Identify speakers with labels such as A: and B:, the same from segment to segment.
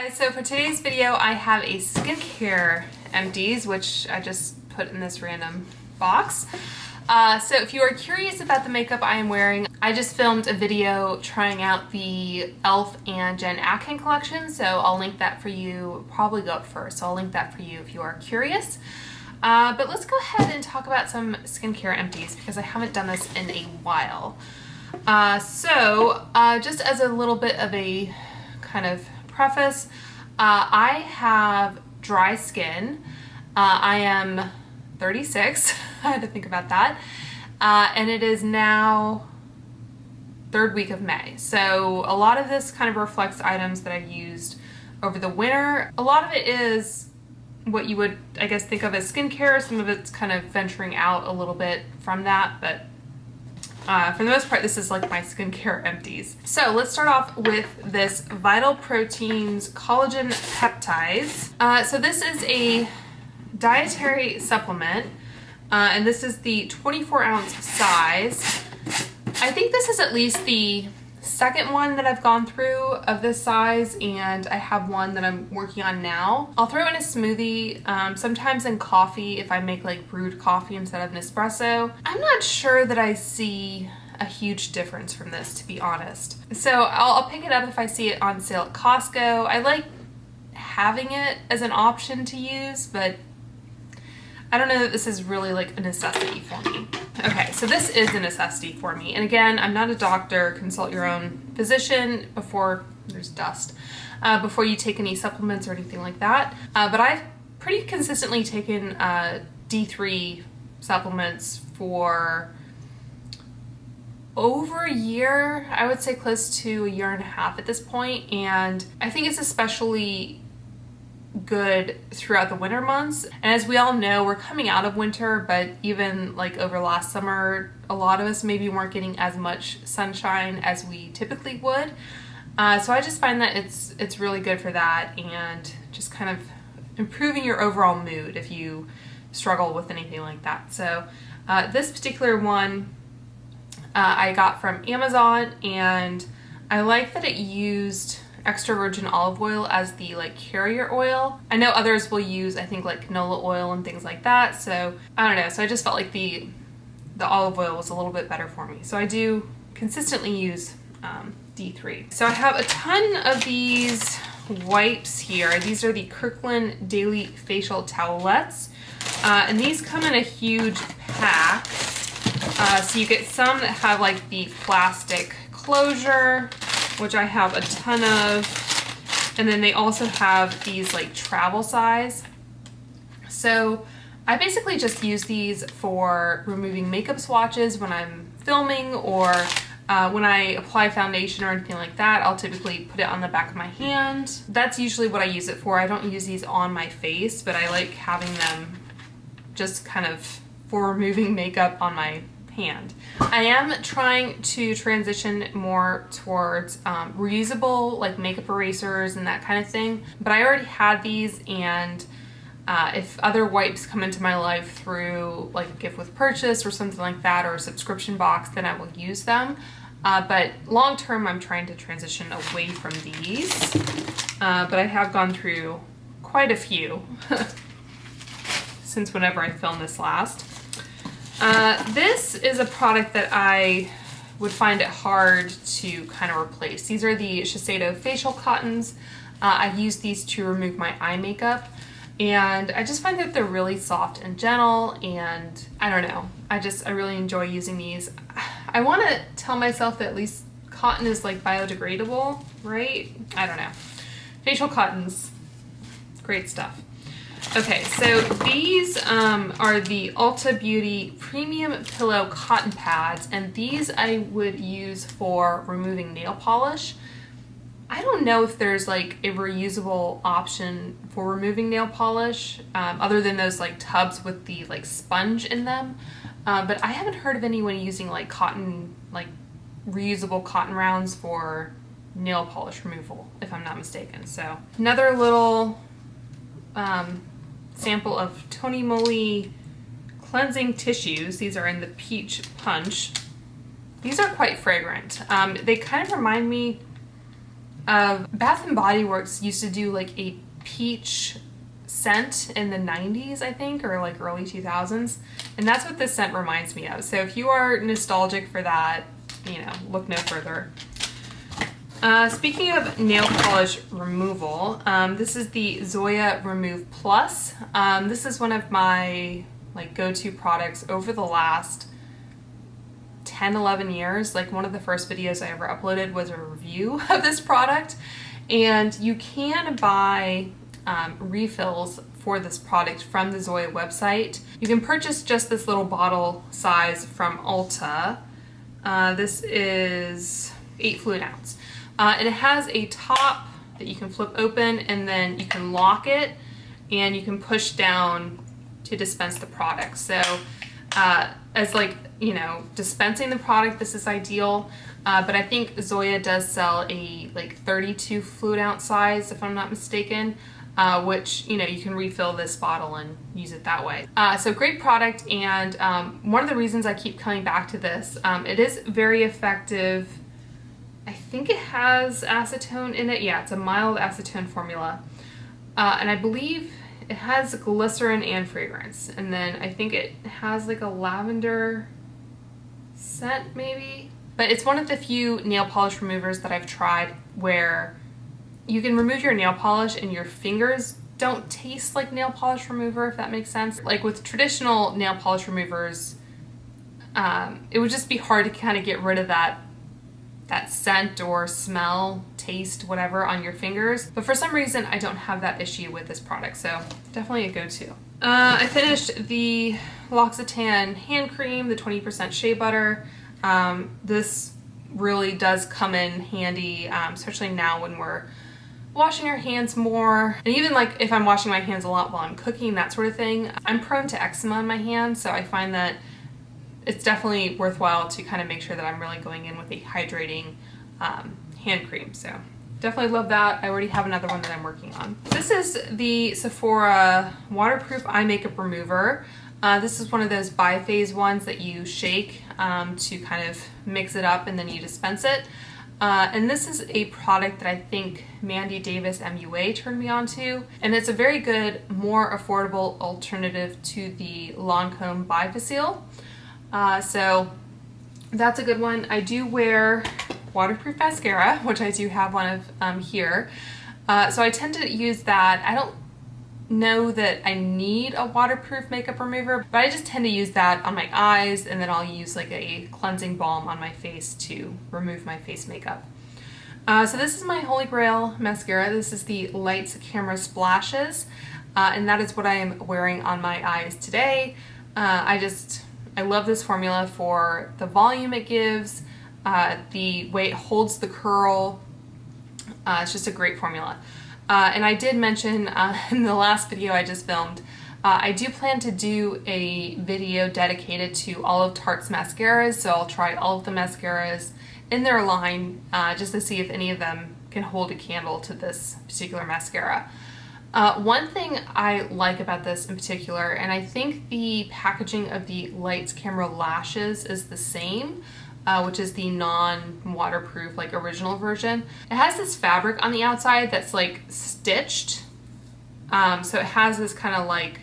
A: Guys, so for today's video I have a skincare empties, which I just put in this random box. So if you are curious about the makeup I am wearing, I just filmed a video trying out the e.l.f. and Jen Atkin collection, so I'll link that for you. Probably go up first, so I'll link that for you if you are curious. But let's go ahead and talk about some skincare empties because I haven't done this in a while. Just as a little bit of a kind of preface, I have dry skin. I am 36. I had to think about that. And it is now third week of May. So a lot of this kind of reflects items that I've used over the winter. A lot of it is what you would, I guess, think of as skincare. Some of it's kind of venturing out a little bit from that, but for the most part, this is like my skincare empties. So let's start off with this Vital Proteins Collagen Peptides. So this is a dietary supplement, and this is the 24-ounce size. I think this is at least the second one that I've gone through of this size, and I have one that I'm working on now. I'll throw in a smoothie, sometimes in coffee if I make like brewed coffee instead of an espresso. I'm not sure that I see a huge difference from this, to be honest. So I'll pick it up if I see it on sale at Costco. I like having it as an option to use, but I don't know that this is really like a necessity for me. Okay, so this is a necessity for me. And again, I'm not a doctor. Consult your own physician before there's dust, before you take any supplements or anything like that. But I've pretty consistently taken D3 supplements for over a year. I would say close to a year and a half at this point. And I think it's especially good throughout the winter months. And as we all know, we're coming out of winter, but even like over last summer, a lot of us maybe weren't getting as much sunshine as we typically would. So I just find that it's really good for that and just kind of improving your overall mood if you struggle with anything like that. So this particular one I got from Amazon, and I like that it used extra virgin olive oil as the like carrier oil. I know others will use, I think, like canola oil and things like that. So I don't know. So I just felt like the olive oil was a little bit better for me. So I do consistently use D3. So I have a ton of these wipes here. These are the Kirkland Daily Facial Towelettes. And these come in a huge pack. So you get some that have like the plastic closure, which I have a ton of, and then they also have these like travel size. So I basically just use these for removing makeup swatches when I'm filming, or when I apply foundation or anything like that. I'll typically put it on the back of my hand. That's usually what I use it for. I don't use these on my face, but I like having them just kind of for removing makeup on my hand. I am trying to transition more towards reusable like makeup erasers and that kind of thing, but I already had these, and if other wipes come into my life through like a gift with purchase or something like that, or a subscription box, then I will use them. But long term I'm trying to transition away from these, but I have gone through quite a few since whenever I filmed this last. This is a product that I would find it hard to kind of replace. These are the Shiseido facial cottons. I use these to remove my eye makeup, and I just find that they're really soft and gentle, and I don't know, I really enjoy using these. I want to tell myself that at least cotton is like biodegradable, right? I don't know. Facial cottons, great stuff. Okay, so these are the Ulta Beauty Premium Pillow Cotton Pads, and these I would use for removing nail polish. I don't know if there's like a reusable option for removing nail polish, other than those like tubs with the like sponge in them, but I haven't heard of anyone using like cotton, like reusable cotton rounds for nail polish removal, if I'm not mistaken. So another little sample of Tony Moly cleansing tissues. These are in the Peach Punch. These are quite fragrant. They kind of remind me Bath and Body Works used to do like a peach scent in the 90s, I think, or like early 2000s. And that's what this scent reminds me of. So if you are nostalgic for that, you know, look no further. Speaking of nail polish removal, this is the Zoya Remove Plus. This is one of my like go-to products over the last 10-11 years. Like one of the first videos I ever uploaded was a review of this product, and you can buy refills for this product from the Zoya website. You can purchase just this little bottle size from Ulta. This is 8 fluid ounce. And it has a top that you can flip open, and then you can lock it and you can push down to dispense the product. So as like, you know, dispensing the product, this is ideal. But I think Zoya does sell a like 32 fluid ounce size, if I'm not mistaken, which, you know, you can refill this bottle and use it that way. So great product, and one of the reasons I keep coming back to this, it is very effective. I think it has acetone in it. Yeah, it's a mild acetone formula. And I believe it has glycerin and fragrance. And then I think it has like a lavender scent maybe. But it's one of the few nail polish removers that I've tried where you can remove your nail polish and your fingers don't taste like nail polish remover, if that makes sense. Like with traditional nail polish removers, it would just be hard to kind of get rid of that scent or smell, taste, whatever on your fingers. But for some reason, I don't have that issue with this product, so definitely a go-to. I finished the L'Occitane hand cream, the 20% shea butter. This really does come in handy, especially now when we're washing our hands more. And even like if I'm washing my hands a lot while I'm cooking, that sort of thing. I'm prone to eczema on my hands, so I find that it's definitely worthwhile to kind of make sure that I'm really going in with a hydrating hand cream. So definitely love that. I already have another one that I'm working on. This is the Sephora waterproof eye makeup remover. This is one of those biphase ones that you shake to kind of mix it up and then you dispense it. And this is a product that I think Mandy Davis MUA turned me on to. And it's a very good, more affordable alternative to the Lancome Bifacil. So that's a good one. I do wear waterproof mascara, which I do have one of here. So I tend to use that. I don't know that I need a waterproof makeup remover, but I just tend to use that on my eyes, and then I'll use like a cleansing balm on my face to remove my face makeup. So this is my Holy Grail mascara. This is the Lights Camera Splashes, and that is what I am wearing on my eyes today. I love this formula for the volume it gives, the way it holds the curl. It's just a great formula. And I did mention in the last video I just filmed, I do plan to do a video dedicated to all of Tarte's mascaras, so I'll try all of the mascaras in their line just to see if any of them can hold a candle to this particular mascara. One thing I like about this in particular, and I think the packaging of the Lights Camera Lashes is the same, which is the non-waterproof, like original version. It has this fabric on the outside that's like stitched. So it has this kind of like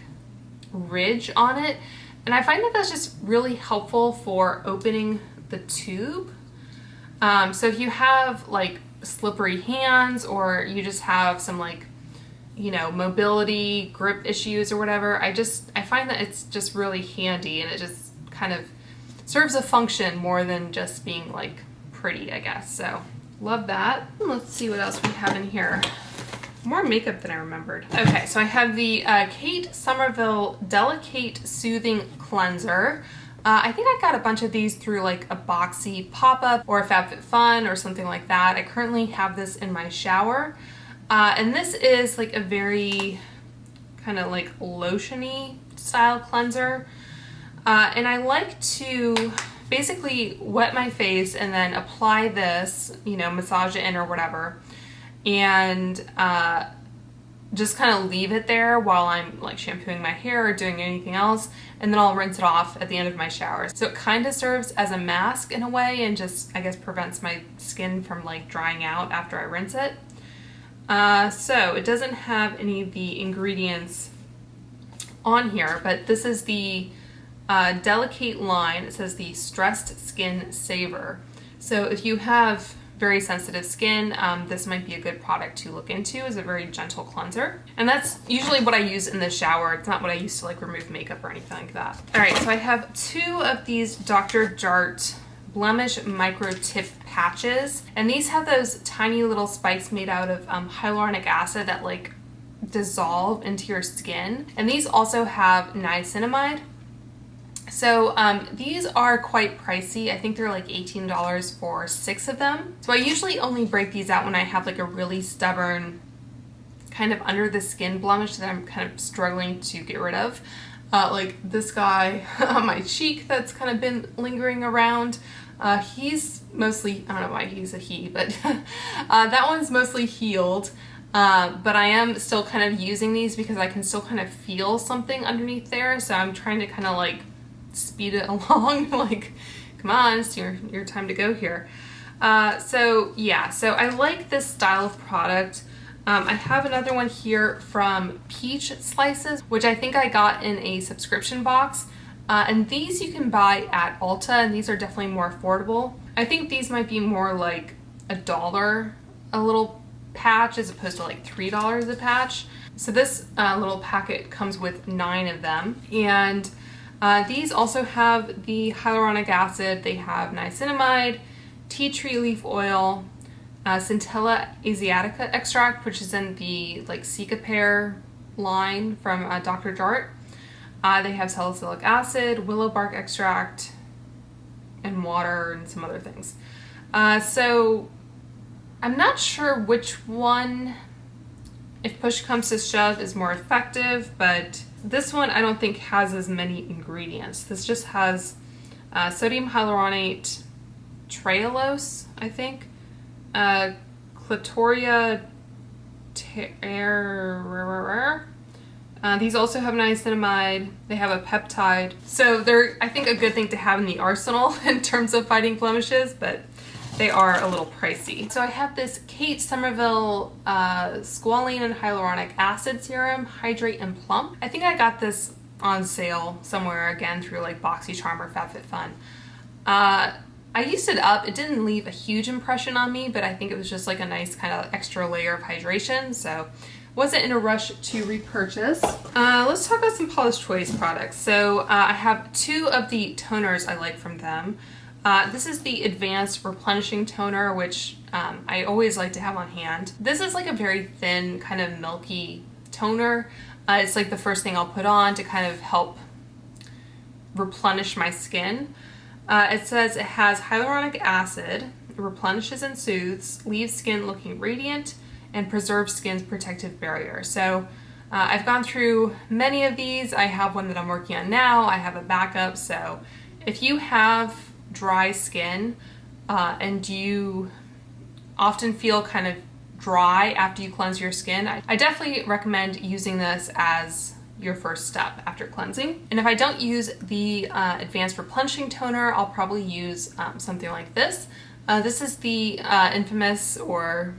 A: ridge on it. And I find that that's just really helpful for opening the tube. So if you have like slippery hands, or you just have some like, you know, mobility, grip issues or whatever, I find that it's just really handy, and it just kind of serves a function more than just being like pretty, I guess. So love that. Let's see what else we have in here. More makeup than I remembered. Okay, so I have the Kate Somerville DeliKate Soothing Cleanser. I think I got a bunch of these through like a Boxy pop-up or a FabFitFun or something like that. I currently have this in my shower. And this is like a very kind of like lotion-y style cleanser. And I like to basically wet my face and then apply this, you know, massage it in or whatever. And just kind of leave it there while I'm like shampooing my hair or doing anything else, and then I'll rinse it off at the end of my shower. So it kind of serves as a mask in a way, and just, I guess, prevents my skin from like drying out after I rinse it. So it doesn't have any of the ingredients on here, but this is the DeliKate line. It says the Stressed Skin Saver. So if you have very sensitive skin, this might be a good product to look into. It's a very gentle cleanser. And that's usually what I use in the shower. It's not what I use to like remove makeup or anything like that. All right, so I have 2 of these Dr. Jart Blemish Microtip patches. And these have those tiny little spikes made out of hyaluronic acid that like dissolve into your skin. And these also have niacinamide. So these are quite pricey. I think they're like $18 for 6 of them. So I usually only break these out when I have like a really stubborn kind of under the skin blemish that I'm kind of struggling to get rid of. Like this guy on my cheek that's kind of been lingering around. He's mostly, I don't know why he's a he, but that one's mostly healed. But I am still kind of using these because I can still kind of feel something underneath there. So I'm trying to kind of like speed it along. Like, come on, it's your time to go here. So yeah, so I like this style of product. I have another one here from Peach Slices, which I think I got in a subscription box. And these you can buy at Ulta, and these are definitely more affordable. I think these might be more like $1 a little patch as opposed to like $3 a patch. So this little packet comes with 9 of them. And these also have the hyaluronic acid. They have niacinamide, tea tree leaf oil, Centella asiatica extract, which is in the like Cicapair line from Dr. Jart. They have salicylic acid, willow bark extract, and water, and some other things. So I'm not sure which one, if push comes to shove, is more effective, but this one I don't think has as many ingredients. This just has sodium hyaluronate, trehalose, I think, clitoria these also have niacinamide. They have a peptide. So they're, I think, a good thing to have in the arsenal in terms of fighting blemishes, but they are a little pricey. So I have this Kate Somerville Squalane and Hyaluronic Acid Serum, Hydrate and Plump. I think I got this on sale somewhere, again, through like BoxyCharm or FabFitFun. I used it up. It didn't leave a huge impression on me, but I think it was just like a nice kind of extra layer of hydration. So wasn't in a rush to repurchase. Let's talk about some Paula's Choice products. So I have 2 of the toners I like from them. This is the Advanced Replenishing Toner, which I always like to have on hand. This is like a very thin, kind of milky toner. It's like the first thing I'll put on to kind of help replenish my skin. It says it has hyaluronic acid, it replenishes and soothes, leaves skin looking radiant, and preserves skin's protective barrier. So I've gone through many of these. I have one that I'm working on now. I have a backup. So if you have dry skin and you often feel kind of dry after you cleanse your skin, I definitely recommend using this as your first step after cleansing. And if I don't use the Advanced Replenishing Toner, I'll probably use something like this. This is the infamous or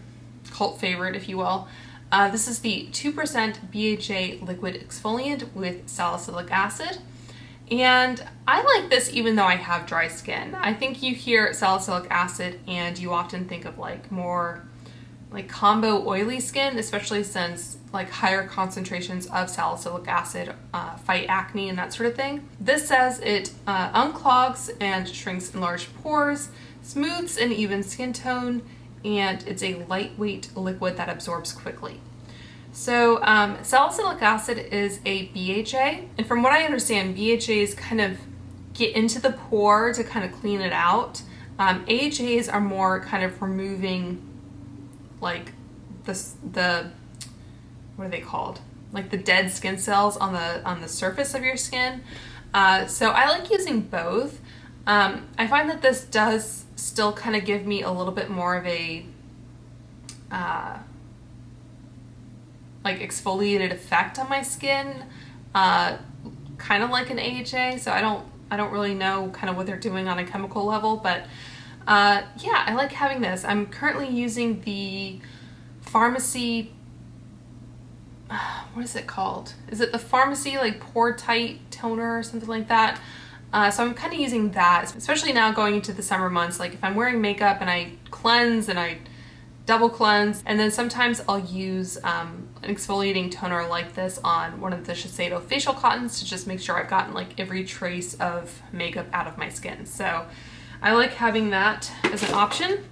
A: cult favorite, if you will. This is the 2% BHA liquid exfoliant with salicylic acid. And I like this even though I have dry skin. I think you hear salicylic acid and you often think of like more like combo oily skin, especially since like higher concentrations of salicylic acid fight acne and that sort of thing. This says it unclogs and shrinks enlarged pores, smooths an even skin tone, and it's a lightweight liquid that absorbs quickly. So salicylic acid is a BHA, and from what I understand, BHAs kind of get into the pore to kind of clean it out. AHAs are more kind of removing like the what are they called? Like the dead skin cells on the surface of your skin. So I like using both. I find that this does still kind of give me a little bit more of a like exfoliated effect on my skin, kind of like an AHA. So I don't really know kind of what they're doing on a chemical level, but yeah, I like having this. I'm currently using the Pharmacy, what is it called? Is it the Pharmacy like Pore Tight Toner or something like that? So I'm kind of using that, especially now going into the summer months. Like if I'm wearing makeup and I cleanse and I double cleanse, and then sometimes I'll use an exfoliating toner like this on one of the Shiseido facial cottons to just make sure I've gotten like every trace of makeup out of my skin. So I like having that as an option.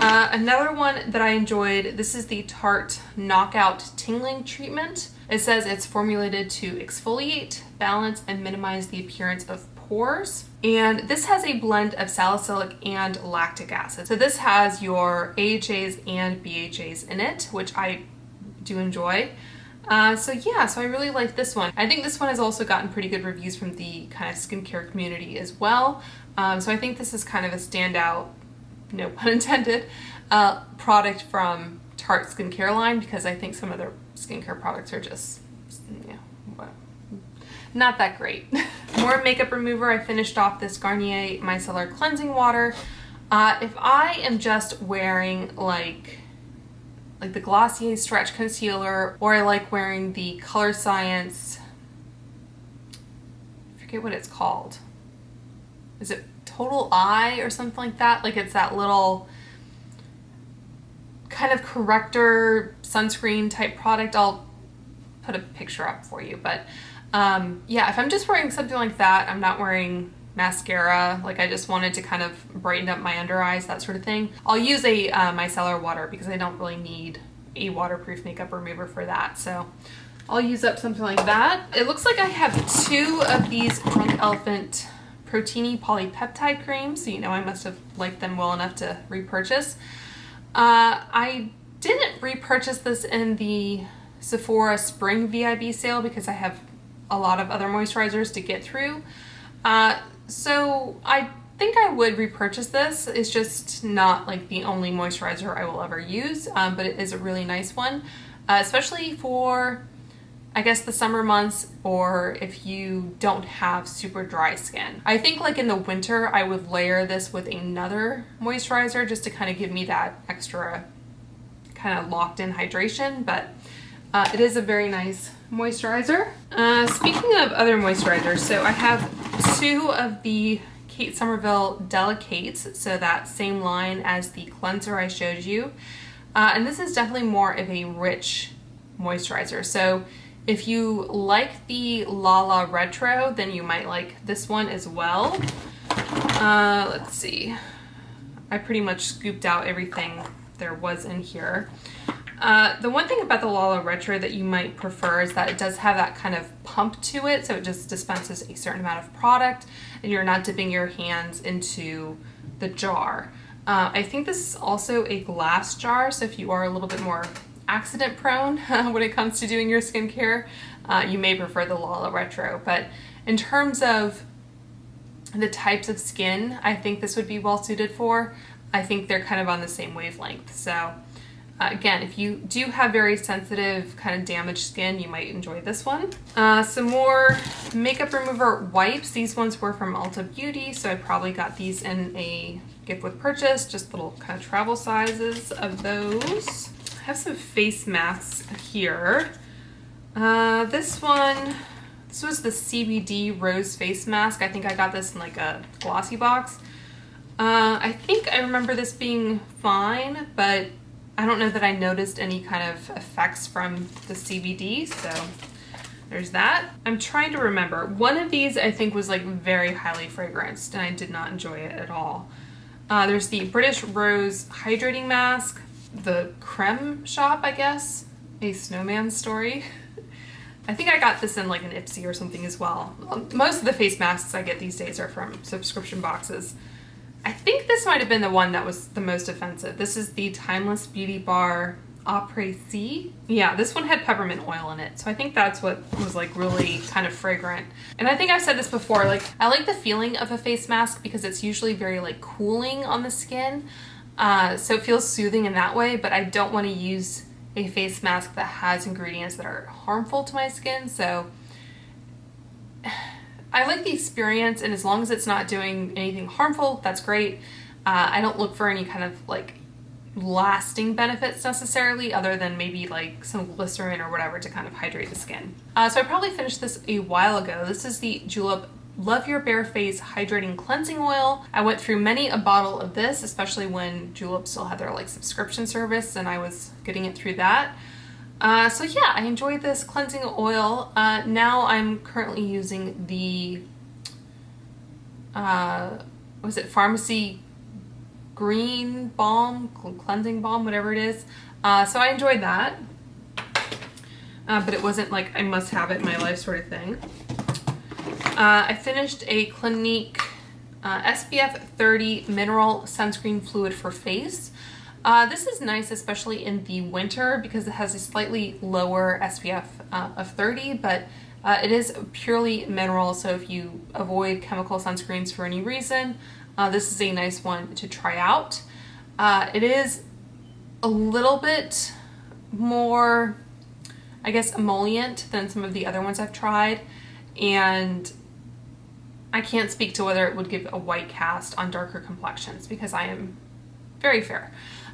A: Another one that I enjoyed, this is the Tarte Knockout Tingling Treatment. It says it's formulated to exfoliate, balance, and minimize the appearance of pores. And this has a blend of salicylic and lactic acid. So this has your AHAs and BHAs in it, which I do enjoy. So yeah, so I really like this one. I think this one has also gotten pretty good reviews from the kind of skincare community as well. So I think this is kind of a standout, no pun intended, product from Tarte skincare line, because I think some of their skincare products are just, you know, not that great. More makeup remover. I finished off this Garnier Micellar cleansing water. If I am just wearing like the Glossier Stretch Concealer, or I like wearing the Color Science, I forget what it's called. Is it Total Eye or something like that? Like it's that little kind of corrector sunscreen type product. I'll put a picture up for you, but yeah, if I'm just wearing something like that, I'm not wearing mascara, like I just wanted to kind of brighten up my under eyes, that sort of thing, I'll use a micellar water, because I don't really need a waterproof makeup remover for that. So I'll use up something like that. It looks like I have 2 of these Drunk Elephant Protini polypeptide creams, so you know I must have liked them well enough to repurchase. I didn't repurchase this in the Sephora Spring VIB sale because I have a lot of other moisturizers to get through. So I think I would repurchase this. It's just not like the only moisturizer I will ever use, but it is a really nice one, especially for, I guess, the summer months, or if you don't have super dry skin. I think like in the winter, I would layer this with another moisturizer just to kind of give me that extra kind of locked in hydration, but it is a very nice moisturizer. Speaking of other moisturizers, so I have 2 of the Kate Somerville DeliKates, so that same line as the cleanser I showed you. And this is definitely more of a rich moisturizer. So if you like the Lala Retro, then you might like this one as well. Let's see. I pretty much scooped out everything there was in here. The one thing about the Lala Retro that you might prefer is that it does have that kind of pump to it, so it just dispenses a certain amount of product and you're not dipping your hands into the jar. I think this is also a glass jar, so if you are a little bit more accident prone when it comes to doing your skincare, you may prefer the Lala Retro. But in terms of the types of skin I think this would be well suited for, I think they're kind of on the same wavelength. So again, if you do have very sensitive kind of damaged skin, you might enjoy this one. Some more makeup remover wipes. These ones were from Ulta Beauty, so I probably got these in a gift with purchase, just little kind of travel sizes of those. I have some face masks here. This was the CBD Rose Face Mask. I think I got this in like a glossy box. I think I remember this being fine, but I don't know that I noticed any kind of effects from the CBD, so there's that. I'm trying to remember. One of these I think was like very highly fragranced and I did not enjoy it at all. There's the British Rose Hydrating Mask, the Crème shop, I guess, a Snowman story. I think I got this in like an Ipsy or something as well. Most of the face masks I get these days are from subscription boxes. I think this might have been the one that was the most offensive. This is the Timeless Beauty Bar Après. Yeah, this one had peppermint oil in it, so I think that's what was like really kind of fragrant. And I think I've said this before, like I like the feeling of a face mask because it's usually very like cooling on the skin, so it feels soothing in that way, but I don't want to use a face mask that has ingredients that are harmful to my skin. So I like the experience, and as long as it's not doing anything harmful, that's great. I don't look for any kind of like lasting benefits necessarily, other than maybe like some glycerin or whatever to kind of hydrate the skin. So I probably finished this a while ago. This is the Julep Love Your Bare Face Hydrating Cleansing Oil. I went through many a bottle of this, especially when Julep still had their like subscription service and I was getting it through that. So yeah, I enjoyed this cleansing oil. Now I'm currently using the, was it Pharmacy Green Balm, Cleansing Balm, whatever it is. So I enjoyed that. But it wasn't like I must have it in my life sort of thing. I finished a Clinique SPF 30 Mineral Sunscreen Fluid for Face. This is nice, especially in the winter, because it has a slightly lower SPF of 30, but it is purely mineral, so if you avoid chemical sunscreens for any reason, this is a nice one to try out. It is a little bit more, I guess, emollient than some of the other ones I've tried, and I can't speak to whether it would give a white cast on darker complexions because I am very fair.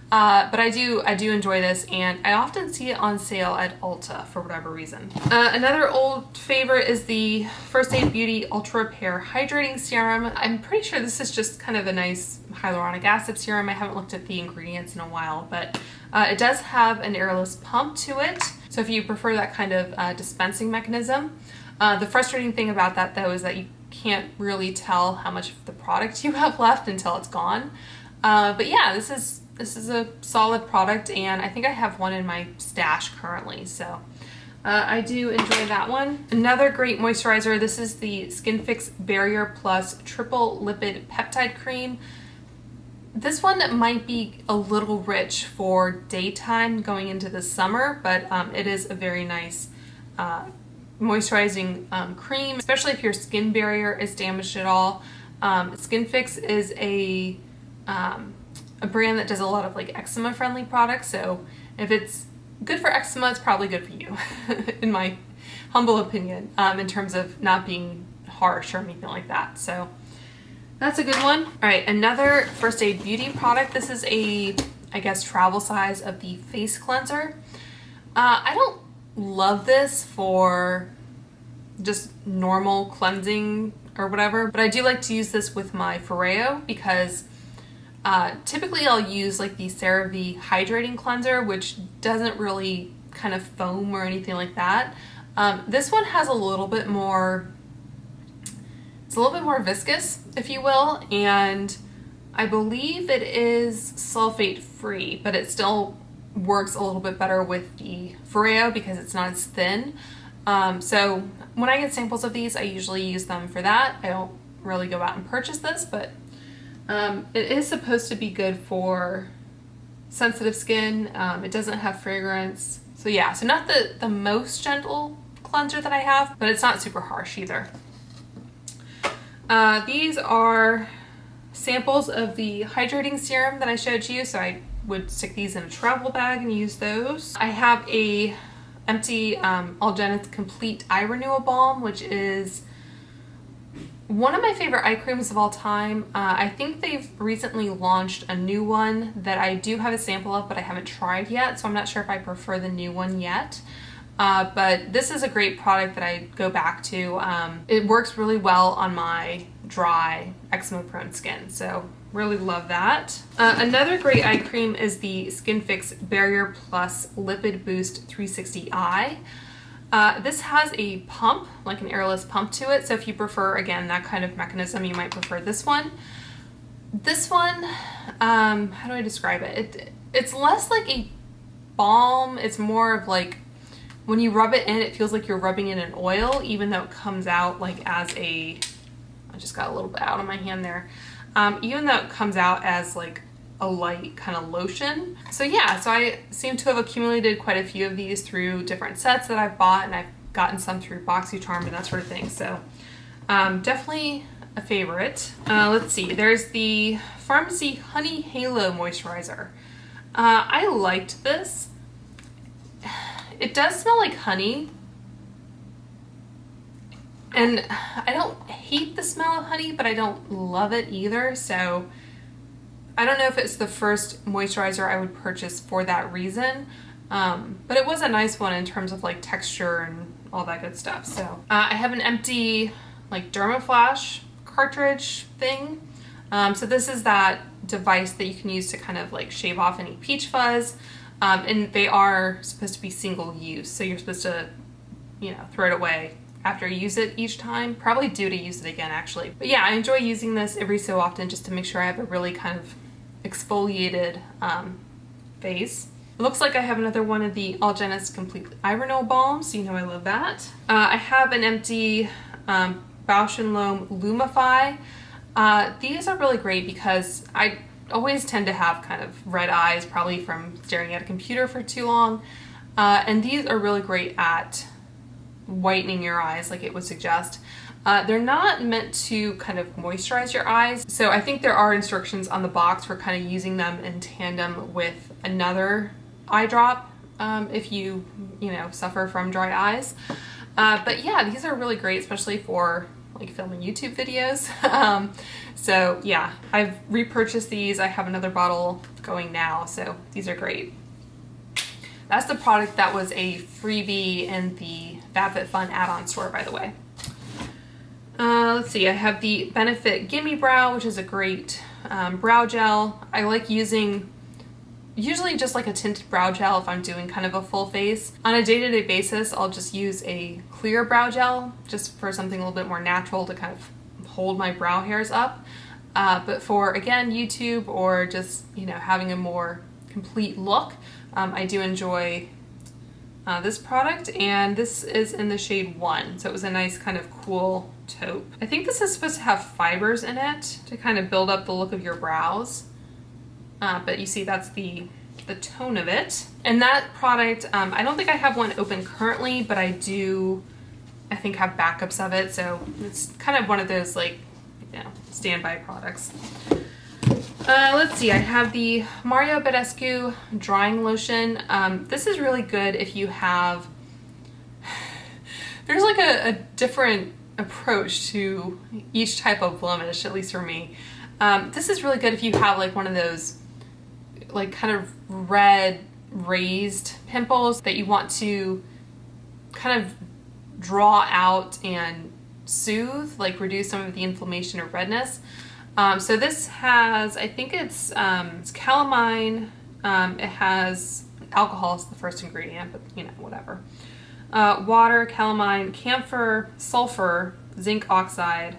A: But I do enjoy this, and I often see it on sale at Ulta for whatever reason. Another old favorite is the First Aid Beauty Ultra Repair Hydrating Serum. I'm pretty sure this is just kind of a nice hyaluronic acid serum. I haven't looked at the ingredients in a while, but it does have an airless pump to it. So if you prefer that kind of dispensing mechanism. The frustrating thing about that though is that you can't really tell how much of the product you have left until it's gone. But yeah, this is a solid product, and I think I have one in my stash currently, so I do enjoy that one. Another great moisturizer, this is the SkinFix Barrier Plus Triple Lipid Peptide Cream. This one might be a little rich for daytime going into the summer, but it is a very nice moisturizing cream, especially if your skin barrier is damaged at all. SkinFix is a brand that does a lot of like eczema friendly products, so if it's good for eczema, it's probably good for you in my humble opinion, in terms of not being harsh or anything like that. So that's a good one. All right, another First Aid Beauty product. This is a, I guess, travel size of the face cleanser. I don't love this for just normal cleansing or whatever, but I do like to use this with my Foreo because typically I'll use like the CeraVe Hydrating Cleanser, which doesn't really kind of foam or anything like that. This one has a little bit more, it's a little bit more viscous, if you will, and I believe it is sulfate free, but it still works a little bit better with the Foreo because it's not as thin. So when I get samples of these, I usually use them for that. I don't really go out and purchase this, but it is supposed to be good for sensitive skin. It doesn't have fragrance. So yeah, so not the most gentle cleanser that I have, but it's not super harsh either. These are samples of the hydrating serum that I showed you, so I would stick these in a travel bag and use those. I have a empty Algenist Complete Eye Renewal Balm, which is one of my favorite eye creams of all time. I think they've recently launched a new one that I do have a sample of, but I haven't tried yet, so I'm not sure if I prefer the new one yet. But this is a great product that I go back to. It works really well on my dry, eczema-prone skin, so really love that. Another great eye cream is the SkinFix Barrier Plus Lipid Boost 360 Eye. This has a pump, like an airless pump to it, so if you prefer, again, that kind of mechanism, you might prefer this one. This one, how do I describe it? It's less like a balm, it's more of like, when you rub it in, it feels like you're rubbing in an oil, even though it comes out like as a, I just got a little bit out of my hand there. Even though it comes out as like a light kind of lotion. So yeah, so I seem to have accumulated quite a few of these through different sets that I've bought, and I've gotten some through BoxyCharm and that sort of thing. So definitely a favorite. Let's see, there's the Pharmacy Honey Halo Moisturizer. I liked this. It does smell like honey. And I don't hate the smell of honey, but I don't love it either. So I don't know if it's the first moisturizer I would purchase for that reason. But it was a nice one in terms of like texture and all that good stuff. So I have an empty like Dermaflash cartridge thing. So this is that device that you can use to kind of like shave off any peach fuzz. And they are supposed to be single use. So you're supposed to, you know, throw it away after you use it each time. Probably due to use it again actually. But yeah, I enjoy using this every so often just to make sure I have a really kind of exfoliated face. It looks like I have another one of the Algenist Complete Ironol Balms. You know I love that. I have an empty Bausch & Lomb Lumify. These are really great because I always tend to have kind of red eyes, probably from staring at a computer for too long. And these are really great at whitening your eyes like it would suggest. They're not meant to kind of moisturize your eyes. So I think there are instructions on the box for kind of using them in tandem with another eye drop if you know, suffer from dry eyes. But yeah, these are really great, especially for like filming YouTube videos. So yeah, I've repurchased these. I have another bottle going now, so these are great. That's the product that was a freebie in the FabFitFun add-on store, by the way. Let's see, I have the Benefit Gimme Brow, which is a great brow gel. I like using usually just like a tinted brow gel if I'm doing kind of a full face. On a day-to-day basis, I'll just use a clear brow gel just for something a little bit more natural to kind of hold my brow hairs up. But for, again, YouTube or just, you know, having a more complete look, I do enjoy this product, and this is in the shade 1, so it was a nice kind of cool taupe. I think this is supposed to have fibers in it to kind of build up the look of your brows, but you see that's the tone of it. And that product, I don't think I have one open currently, but I think have backups of it, so it's kind of one of those like, you know, standby products. Let's see, I have the Mario Badescu drying lotion. This is really good if you have, there's like a different approach to each type of blemish, at least for me. This is really good if you have like one of those like kind of red raised pimples that you want to kind of draw out and soothe, like reduce some of the inflammation or redness. So this has, I think it's calamine, it has alcohol is the first ingredient, but you know, whatever. Water, calamine, camphor, sulfur, zinc oxide,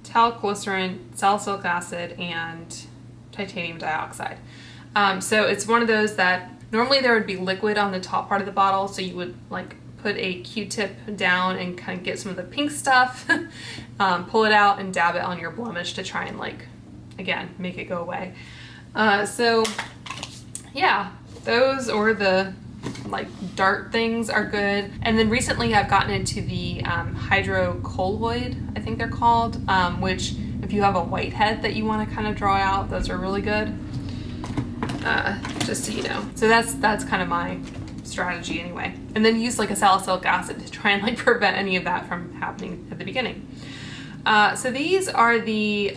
A: talc glycerin, salicylic acid, and titanium dioxide. So it's one of those that normally there would be liquid on the top part of the bottle, so you would like put a Q-tip down and kind of get some of the pink stuff, pull it out and dab it on your blemish to try and like, again, make it go away. So yeah, those or the like Jart things are good. And then recently I've gotten into the hydrocolloid, I think they're called, which if you have a whitehead that you want to kind of draw out, those are really good. Just so you know. So that's kind of my strategy anyway. And then use like a salicylic acid to try and like prevent any of that from happening at the beginning. So these are the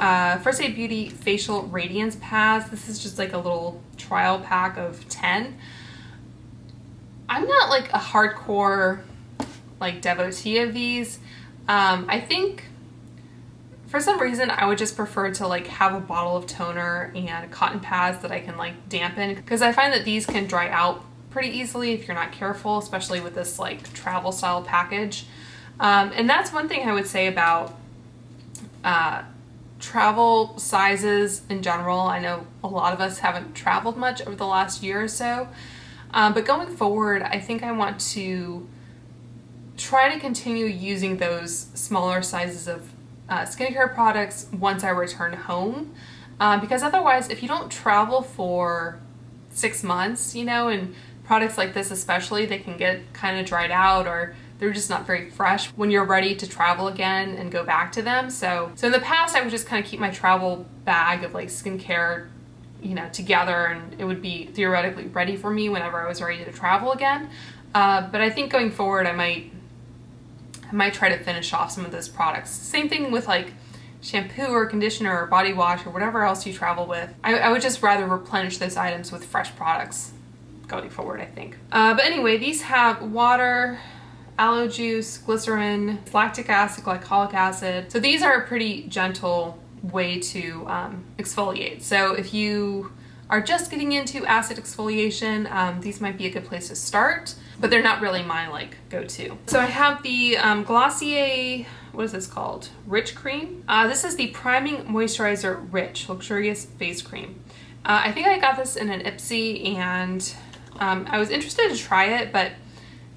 A: First Aid Beauty Facial Radiance Pads. This is just like a little trial pack of 10. I'm not like a hardcore like devotee of these. I think for some reason I would just prefer to like have a bottle of toner and cotton pads that I can like dampen, because I find that these can dry out pretty easily if you're not careful, especially with this like travel style package. And that's one thing I would say about travel sizes in general. I know a lot of us haven't traveled much over the last year or so, but going forward I think I want to try to continue using those smaller sizes of skincare products once I return home, because otherwise if you don't travel for 6 months, you know, and products like this especially, they can get kind of dried out or they're just not very fresh when you're ready to travel again and go back to them. So in the past I would just kind of keep my travel bag of like skincare, you know, together, and it would be theoretically ready for me whenever I was ready to travel again. But I think going forward, I might try to finish off some of those products. Same thing with like shampoo or conditioner or body wash or whatever else you travel with. I would just rather replenish those items with fresh products going forward, I think. But anyway, these have water, aloe juice, glycerin, lactic acid, glycolic acid. So these are a pretty gentle way to exfoliate. So if you are just getting into acid exfoliation, these might be a good place to start, but they're not really my like go-to. So I have the Glossier, what is this called? Rich Cream. This is the Priming Moisturizer Rich Luxurious Face Cream. I think I got this in an Ipsy, and I was interested to try it, but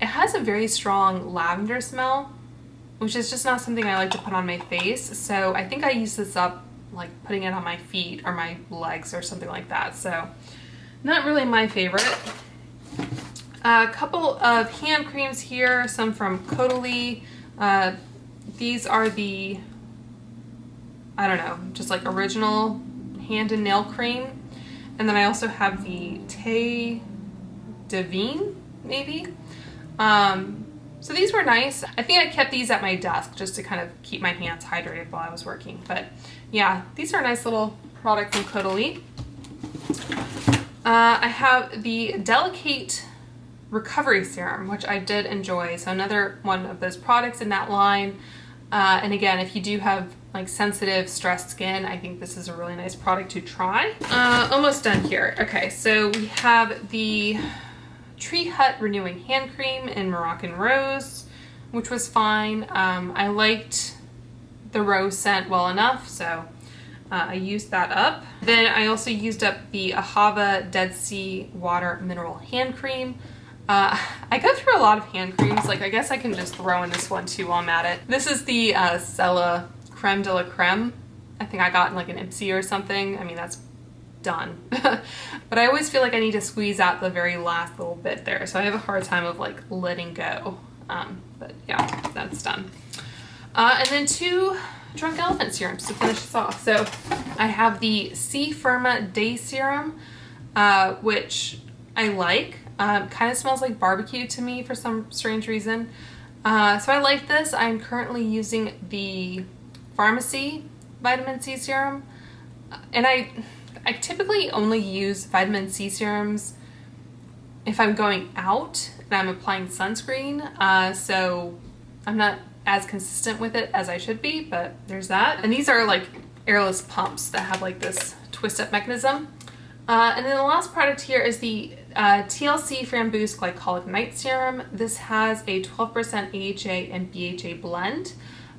A: it has a very strong lavender smell, which is just not something I like to put on my face. So I think I use this up like putting it on my feet or my legs or something like that. So not really my favorite. A couple of hand creams here, some from Caudalie. These are the, I don't know, just like original hand and nail cream. And then I also have the Tay Divine, maybe. So these were nice. I think I kept these at my desk just to kind of keep my hands hydrated while I was working. But yeah, these are a nice little product from Caudalie. I have the DeliKate Recovery Serum, which I did enjoy. So another one of those products in that line. And again, if you do have like sensitive, stressed skin, I think this is a really nice product to try. Almost done here. Okay, so we have the Tree Hut Renewing Hand Cream in Moroccan Rose, which was fine. I liked the rose scent well enough, so I used that up. Then I also used up the Ahava Dead Sea Water Mineral Hand Cream. I go through a lot of hand creams. Like, I guess I can just throw in this one too while I'm at it. This is the Cella Crème de la Crème. I think I got in like an Ipsy or something. I mean, that's done. But I always feel like I need to squeeze out the very last little bit there. So I have a hard time of like letting go. But yeah, that's done. And then 2 Drunk Elephant serums to finish this off. So I have the C Firma Day Serum, which I like. Kind of smells like barbecue to me for some strange reason. So I like this. I'm currently using the Pharmacy Vitamin C Serum. And I typically only use vitamin C serums if I'm going out and I'm applying sunscreen. So I'm not as consistent with it as I should be, but there's that. And these are like airless pumps that have like this twist up mechanism. And then the last product here is the TLC Framboos Glycolic Night Serum. This has a 12% AHA and BHA blend.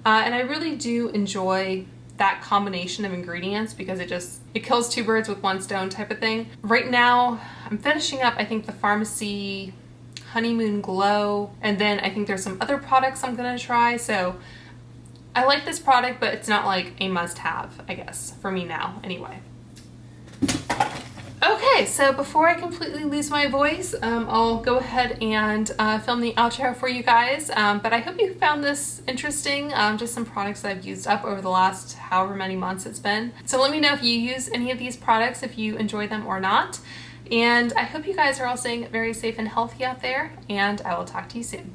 A: And I really do enjoy that combination of ingredients because it kills 2 birds with 1 stone type of thing. Right now, I'm finishing up, I think, the Pharmacy Honeymoon Glow, and then I think there's some other products I'm gonna try. So I like this product, but it's not like a must-have, I guess, for me now, anyway. Okay, so before I completely lose my voice, I'll go ahead and film the outro for you guys. But I hope you found this interesting. Just some products that I've used up over the last however many months it's been. So let me know if you use any of these products, if you enjoy them or not. And I hope you guys are all staying very safe and healthy out there, and I will talk to you soon.